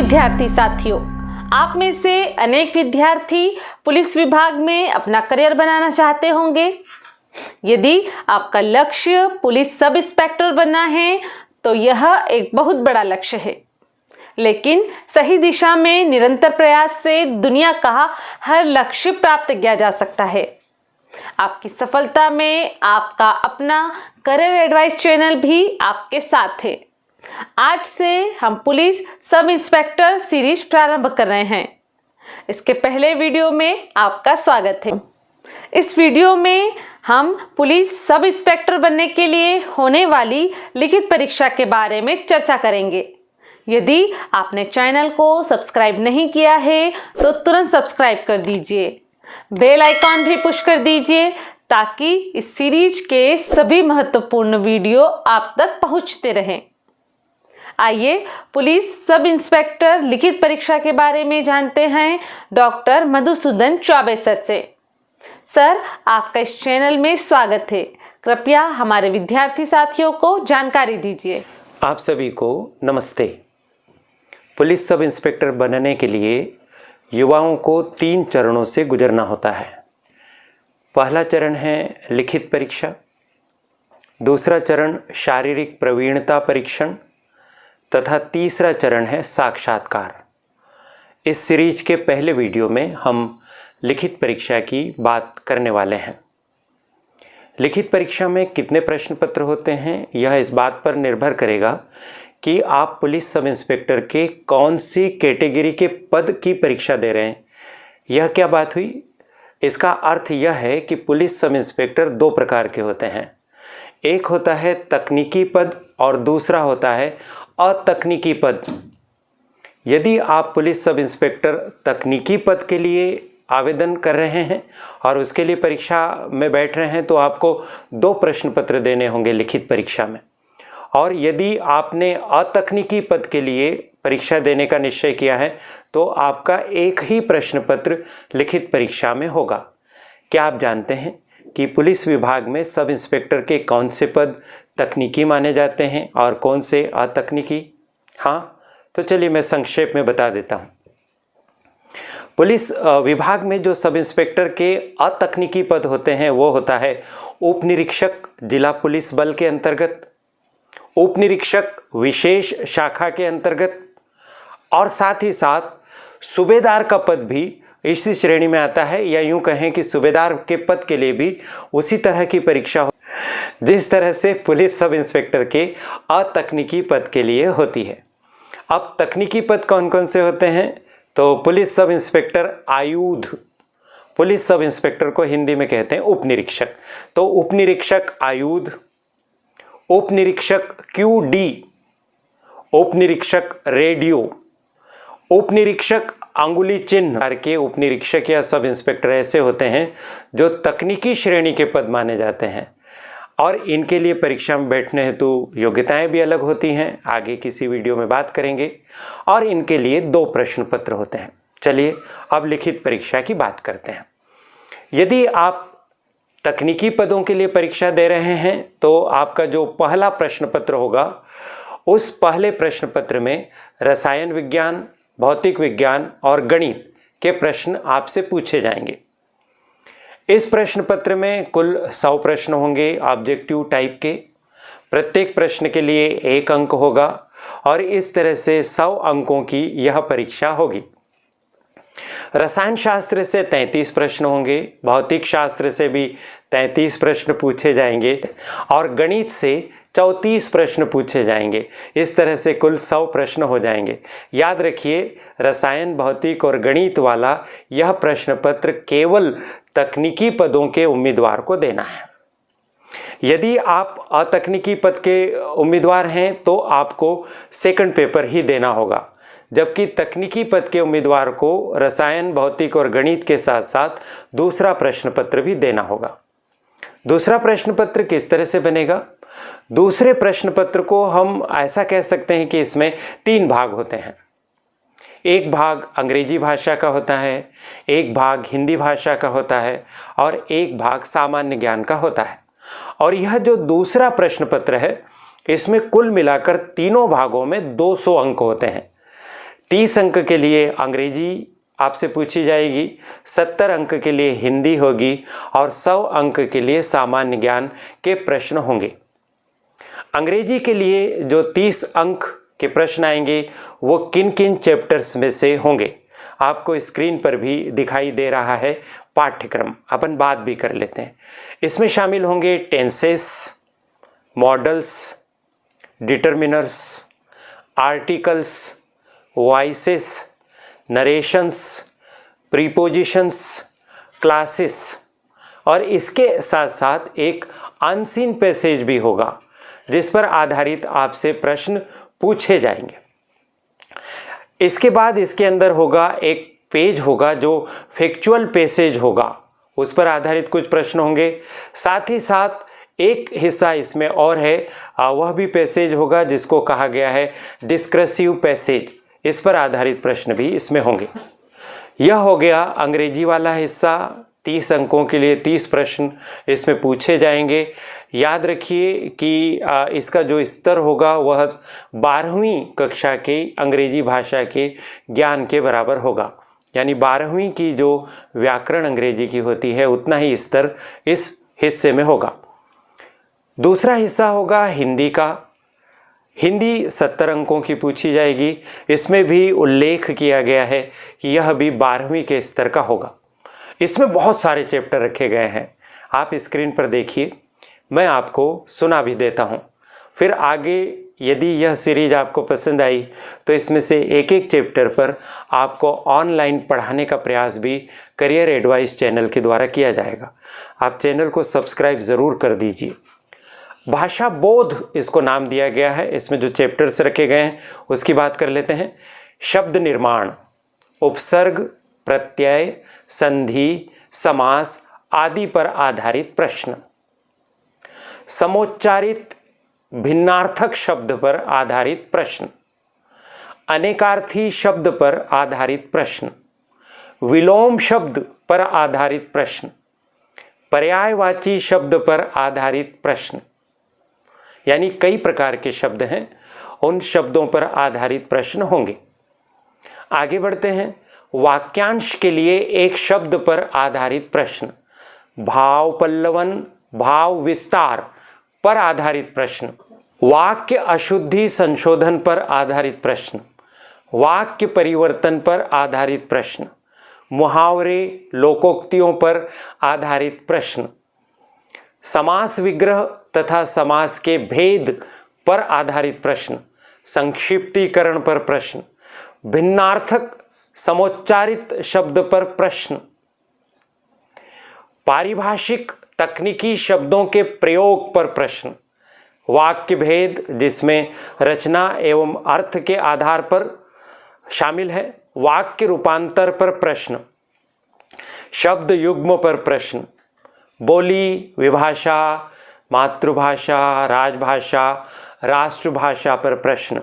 विद्यार्थी साथियों, आप में से अनेक विद्यार्थी पुलिस विभाग में अपना करियर बनाना चाहते होंगे। यदि आपका लक्ष्य पुलिस सब इंस्पेक्टर बनना है तो यह एक बहुत बड़ा लक्ष्य है, लेकिन सही दिशा में निरंतर प्रयास से दुनिया का हर लक्ष्य प्राप्त किया जा सकता है। आपकी सफलता में आपका अपना करियर एडवाइस चैनल भी आपके साथ है। आज से हम पुलिस सब इंस्पेक्टर सीरीज प्रारंभ कर रहे हैं। इसके पहले वीडियो में आपका स्वागत है। इस वीडियो में हम पुलिस सब इंस्पेक्टर बनने के लिए होने वाली लिखित परीक्षा के बारे में चर्चा करेंगे। यदि आपने चैनल को सब्सक्राइब नहीं किया है तो तुरंत सब्सक्राइब कर दीजिए, बेल आइकॉन भी पुश कर दीजिए ताकि इस सीरीज के सभी महत्वपूर्ण वीडियो आप तक पहुंचते रहें। आइए पुलिस सब इंस्पेक्टर लिखित परीक्षा के बारे में जानते हैं डॉक्टर मधुसूदन चौबे सर से। सर, आपका इस चैनल में स्वागत है। कृपया हमारे विद्यार्थी साथियों को जानकारी दीजिए। आप सभी को नमस्ते। पुलिस सब इंस्पेक्टर बनने के लिए युवाओं को 3 चरणों से गुजरना होता है। पहला चरण है लिखित परीक्षा, दूसरा चरण शारीरिक प्रवीणता परीक्षण तथा तीसरा चरण है साक्षात्कार। इस सीरीज के पहले वीडियो में हम लिखित परीक्षा की बात करने वाले हैं। लिखित परीक्षा में कितने प्रश्न पत्र होते हैं यह इस बात पर निर्भर करेगा कि आप पुलिस सब इंस्पेक्टर के कौन सी कैटेगरी के पद की परीक्षा दे रहे हैं। यह क्या बात हुई? इसका अर्थ यह है कि पुलिस सब इंस्पेक्टर 2 प्रकार के होते हैं। एक होता है तकनीकी पद और दूसरा होता है अतकनीकी पद। यदि आप पुलिस सब इंस्पेक्टर तकनीकी पद के लिए आवेदन कर रहे हैं और उसके लिए परीक्षा में बैठ रहे हैं तो आपको 2 प्रश्न पत्र देने होंगे लिखित परीक्षा में। और यदि आपने अतकनीकी पद के लिए परीक्षा देने का निश्चय किया है तो आपका एक ही प्रश्न पत्र लिखित परीक्षा में होगा। क्या आप जानते हैं कि पुलिस विभाग में सब इंस्पेक्टर के कौन से पद तकनीकी माने जाते हैं और कौन से अतकनीकी? हाँ, तो चलिए मैं संक्षेप में बता देता हूँ। पुलिस विभाग में जो सब इंस्पेक्टर के अतकनीकी पद होते हैं वो होता है उप निरीक्षक जिला पुलिस बल के अंतर्गत, उप निरीक्षक विशेष शाखा के अंतर्गत, और साथ ही साथ सूबेदार का पद भी इसी श्रेणी में आता है, या यूं कहें कि सूबेदार के पद के लिए भी उसी तरह की परीक्षा हो जिस तरह से पुलिस सब इंस्पेक्टर के अतकनीकी पद के लिए होती है। अब तकनीकी पद कौन कौन से होते हैं? तो पुलिस सब इंस्पेक्टर आयुध, पुलिस सब इंस्पेक्टर को हिंदी में कहते हैं उप निरीक्षक। तो उप निरीक्षक आयुध, उप निरीक्षक QD, उप निरीक्षक रेडियो, उप निरीक्षक अंगुली चिन्ह के उप निरीक्षक या सब इंस्पेक्टर ऐसे होते हैं जो तकनीकी श्रेणी के पद माने जाते हैं और इनके लिए परीक्षा में बैठने हेतु योग्यताएं भी अलग होती हैं, आगे किसी वीडियो में बात करेंगे। और इनके लिए 2 प्रश्न पत्र होते हैं। चलिए अब लिखित परीक्षा की बात करते हैं। यदि आप तकनीकी पदों के लिए परीक्षा दे रहे हैं तो आपका जो पहला प्रश्न पत्र होगा उस पहले प्रश्न पत्र में रसायन विज्ञान, भौतिक विज्ञान और गणित के प्रश्न आपसे पूछे जाएंगे। इस प्रश्न पत्र में कुल 100 प्रश्न होंगे ऑब्जेक्टिव टाइप के। प्रत्येक प्रश्न के लिए 1 अंक होगा और इस तरह से 100 अंकों की यह परीक्षा होगी। रसायन शास्त्र से 33 प्रश्न होंगे, भौतिक शास्त्र से भी 33 प्रश्न पूछे जाएंगे और गणित से 34 प्रश्न पूछे जाएंगे। इस तरह से कुल 100 प्रश्न हो जाएंगे। याद रखिए, रसायन, भौतिक और गणित वाला यह प्रश्न पत्र केवल तकनीकी पदों के उम्मीदवार को देना है। यदि आप अतकनीकी पद के उम्मीदवार हैं तो आपको सेकंड पेपर ही देना होगा, जबकि तकनीकी पद के उम्मीदवार को रसायन, भौतिक और गणित के साथ साथ दूसरा प्रश्न पत्र भी देना होगा। दूसरा प्रश्न पत्र किस तरह से बनेगा? दूसरे प्रश्न पत्र को हम ऐसा कह सकते हैं कि इसमें 3 भाग होते हैं। एक भाग अंग्रेजी भाषा का होता है, एक भाग हिंदी भाषा का होता है और एक भाग सामान्य ज्ञान का होता है। और यह जो दूसरा प्रश्न पत्र है इसमें कुल मिलाकर तीनों भागों में 200 अंक होते हैं। 30 अंक के लिए अंग्रेजी आपसे पूछी जाएगी, 70 अंक के लिए हिंदी होगी और 100 अंक के लिए सामान्य ज्ञान के प्रश्न होंगे। अंग्रेजी के लिए जो 30 अंक के प्रश्न आएंगे वो किन किन चैप्टर्स में से होंगे, आपको स्क्रीन पर भी दिखाई दे रहा है पाठ्यक्रम, अपन बात भी कर लेते हैं। इसमें शामिल होंगे tenses, models, determiners, articles, voices, narrations, prepositions, classes और इसके साथ साथ एक अनसीन पैसेज भी होगा जिस पर आधारित आपसे प्रश्न पूछे जाएंगे। इसके बाद इसके अंदर होगा एक पेज होगा जो फैक्चुअल पैसेज होगा, उस पर आधारित कुछ प्रश्न होंगे। साथ ही साथ एक हिस्सा इसमें और है, वह भी पैसेज होगा जिसको कहा गया है डिस्कर्सिव पैसेज, इस पर आधारित प्रश्न भी इसमें होंगे। यह हो गया अंग्रेजी वाला हिस्सा। 30 अंकों के लिए 30 प्रश्न इसमें पूछे जाएंगे। याद रखिए कि इसका जो स्तर होगा वह 12वीं कक्षा के अंग्रेजी भाषा के ज्ञान के बराबर होगा, यानी 12वीं की जो व्याकरण अंग्रेजी की होती है उतना ही स्तर इस हिस्से में होगा। दूसरा हिस्सा होगा हिंदी का। हिंदी 70 अंकों की पूछी जाएगी। इसमें भी उल्लेख किया गया है कि यह भी 12वीं के स्तर का होगा। इसमें बहुत सारे चैप्टर रखे गए हैं, आप स्क्रीन पर देखिए, मैं आपको सुना भी देता हूँ। फिर आगे यदि यह सीरीज आपको पसंद आई तो इसमें से एक एक चैप्टर पर आपको ऑनलाइन पढ़ाने का प्रयास भी करियर एडवाइस चैनल के द्वारा किया जाएगा। आप चैनल को सब्सक्राइब ज़रूर कर दीजिए। भाषा बोध इसको नाम दिया गया है। इसमें जो चैप्टर्स रखे गए हैं उसकी बात कर लेते हैं। शब्द निर्माण, उपसर्ग, प्रत्यय, संधि, समास आदि पर आधारित प्रश्न। समोच्चारित भिन्नार्थक शब्द पर आधारित प्रश्न। अनेकार्थी शब्द पर आधारित प्रश्न। विलोम शब्द पर आधारित प्रश्न। पर्यायवाची शब्द पर आधारित प्रश्न, यानी कई प्रकार के शब्द हैं, उन शब्दों पर आधारित प्रश्न होंगे। आगे बढ़ते हैं। वाक्यांश के लिए एक शब्द पर आधारित प्रश्न। भाव पल्लवन, भाव विस्तार पर आधारित प्रश्न। वाक्य अशुद्धि संशोधन पर आधारित प्रश्न। वाक्य परिवर्तन पर आधारित प्रश्न। मुहावरे, लोकोक्तियों पर आधारित प्रश्न। समास विग्रह तथा समास के भेद पर आधारित प्रश्न। संक्षिप्तीकरण पर प्रश्न। भिन्नार्थक समोच्चारित शब्द पर प्रश्न। पारिभाषिक तकनीकी शब्दों के प्रयोग पर प्रश्न। वाक्य भेद जिसमें रचना एवं अर्थ के आधार पर शामिल है। वाक्य रूपांतर पर प्रश्न। शब्द युग्म पर प्रश्न। बोली, विभाषा, मातृभाषा, राजभाषा, राष्ट्रभाषा पर प्रश्न।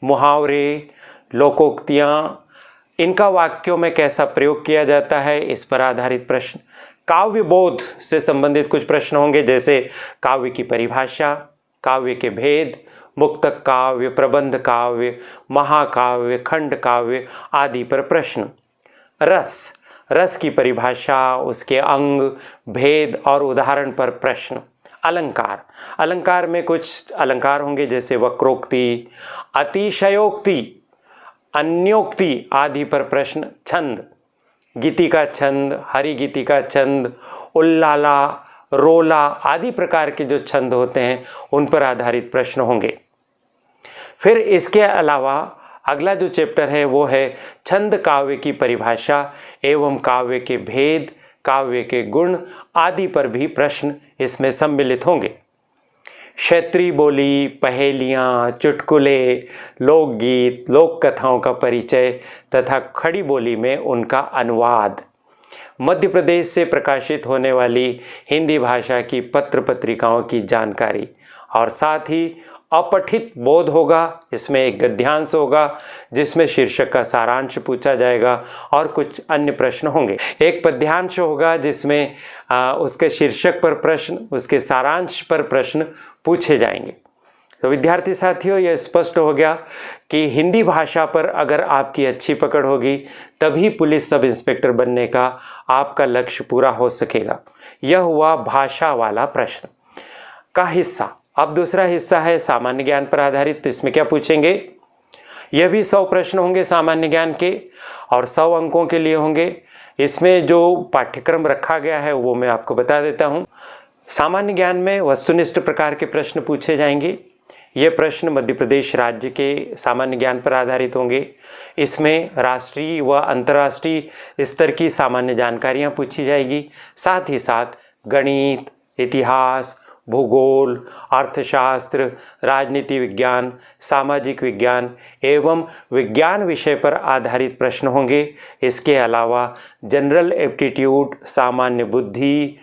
मुहावरे, लोकोक्तियाँ, इनका वाक्यों में कैसा प्रयोग किया जाता है इस पर आधारित प्रश्न। काव्य बोध से संबंधित कुछ प्रश्न होंगे, जैसे काव्य की परिभाषा, काव्य के भेद, मुक्तक काव्य, प्रबंध काव्य, महाकाव्य, खंड काव्य आदि पर प्रश्न। रस, रस की परिभाषा, उसके अंग, भेद और उदाहरण पर प्रश्न। अलंकार, अलंकार में कुछ अलंकार होंगे जैसे वक्रोक्ति, अतिशयोक्ति, अन्योक्ति आदि पर प्रश्न। छंद, गीति का छंद, हरि गीति का छंद, उल्लाला, रोला आदि प्रकार के जो छंद होते हैं उन पर आधारित प्रश्न होंगे। फिर इसके अलावा अगला जो चैप्टर है वो है छंद काव्य की परिभाषा एवं काव्य के भेद, काव्य के गुण आदि पर भी प्रश्न इसमें सम्मिलित होंगे। क्षेत्रीय बोली, पहेलियाँ, चुटकुले, लोकगीत, लोक कथाओं का परिचय तथा खड़ी बोली में उनका अनुवाद। मध्य प्रदेश से प्रकाशित होने वाली हिंदी भाषा की पत्र पत्रिकाओं की जानकारी और साथ ही अपठित बोध होगा। इसमें एक गद्यांश होगा जिसमें शीर्षक का सारांश पूछा जाएगा और कुछ अन्य प्रश्न होंगे। एक पद्यांश होगा जिसमें उसके शीर्षक पर प्रश्न, उसके सारांश पर प्रश्न पूछे जाएंगे। तो विद्यार्थी साथियों, यह स्पष्ट हो गया कि हिंदी भाषा पर अगर आपकी अच्छी पकड़ होगी तभी पुलिस सब इंस्पेक्टर बनने का आपका लक्ष्य पूरा हो सकेगा। यह हुआ भाषा वाला प्रश्न का हिस्सा। अब दूसरा हिस्सा है सामान्य ज्ञान पर आधारित। तो इसमें क्या पूछेंगे? यह भी 100 प्रश्न होंगे सामान्य ज्ञान के और 100 अंकों के लिए होंगे। इसमें जो पाठ्यक्रम रखा गया है वो मैं आपको बता देता हूँ। सामान्य ज्ञान में वस्तुनिष्ठ प्रकार के प्रश्न पूछे जाएंगे। ये प्रश्न मध्य प्रदेश राज्य के सामान्य ज्ञान पर आधारित होंगे। इसमें राष्ट्रीय व अंतर्राष्ट्रीय स्तर की सामान्य जानकारियाँ पूछी जाएगी। साथ ही साथ गणित, इतिहास, भूगोल, अर्थशास्त्र, राजनीति विज्ञान, सामाजिक विज्ञान एवं विज्ञान विषय पर आधारित प्रश्न होंगे। इसके अलावा जनरल एप्टीट्यूड, सामान्य बुद्धि,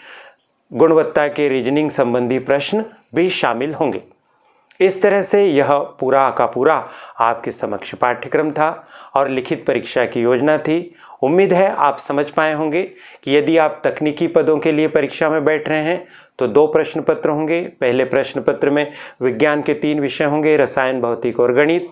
गुणवत्ता के रीजनिंग संबंधी प्रश्न भी शामिल होंगे। इस तरह से यह पूरा का पूरा आपके समक्ष पाठ्यक्रम था और लिखित परीक्षा की योजना थी। उम्मीद है आप समझ पाए होंगे कि यदि आप तकनीकी पदों के लिए परीक्षा में बैठ रहे हैं तो 2 प्रश्न पत्र होंगे। पहले प्रश्न पत्र में विज्ञान के 3 विषय होंगे, रसायन, भौतिक और गणित,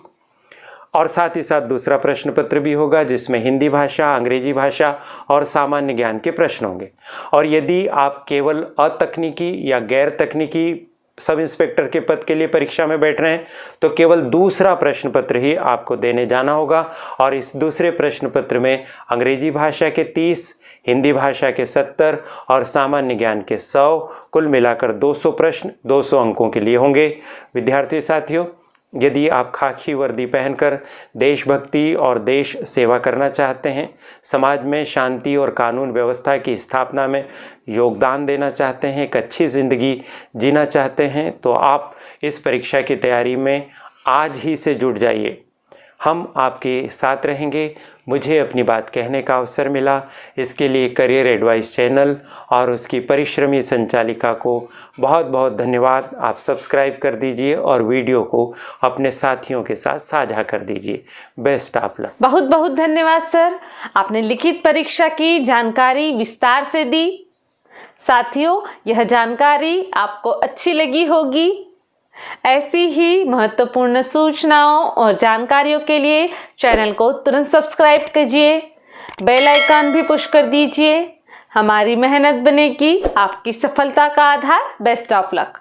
और साथ ही साथ दूसरा प्रश्न पत्र भी होगा जिसमें हिंदी भाषा, अंग्रेजी भाषा और सामान्य ज्ञान के प्रश्न होंगे। और यदि आप केवल अतकनीकी या गैर तकनीकी सब इंस्पेक्टर के पद के लिए परीक्षा में बैठ रहे हैं तो केवल दूसरा प्रश्न पत्र ही आपको देने जाना होगा। और इस दूसरे प्रश्न पत्र में अंग्रेजी भाषा के 30, हिंदी भाषा के 70 और सामान्य ज्ञान के 100, कुल मिलाकर 200 प्रश्न 200 अंकों के लिए होंगे। विद्यार्थी साथियों, यदि आप खाकी वर्दी पहनकर देशभक्ति और देश सेवा करना चाहते हैं, समाज में शांति और कानून व्यवस्था की स्थापना में योगदान देना चाहते हैं, एक अच्छी ज़िंदगी जीना चाहते हैं, तो आप इस परीक्षा की तैयारी में आज ही से जुट जाइए। हम आपके साथ रहेंगे। मुझे अपनी बात कहने का अवसर मिला, इसके लिए करियर एडवाइस चैनल और उसकी परिश्रमी संचालिका को बहुत बहुत धन्यवाद। आप सब्सक्राइब कर दीजिए और वीडियो को अपने साथियों के साथ साझा कर दीजिए। Best of luck. बहुत बहुत धन्यवाद सर, आपने लिखित परीक्षा की जानकारी विस्तार से दी। साथियों, यह जानकारी आपको अच्छी लगी होगी। ऐसी ही महत्वपूर्ण सूचनाओं और जानकारियों के लिए चैनल को तुरंत सब्सक्राइब कीजिए, बेल आइकन भी पुश कर दीजिए। हमारी मेहनत बनेगी आपकी सफलता का आधार। Best of luck.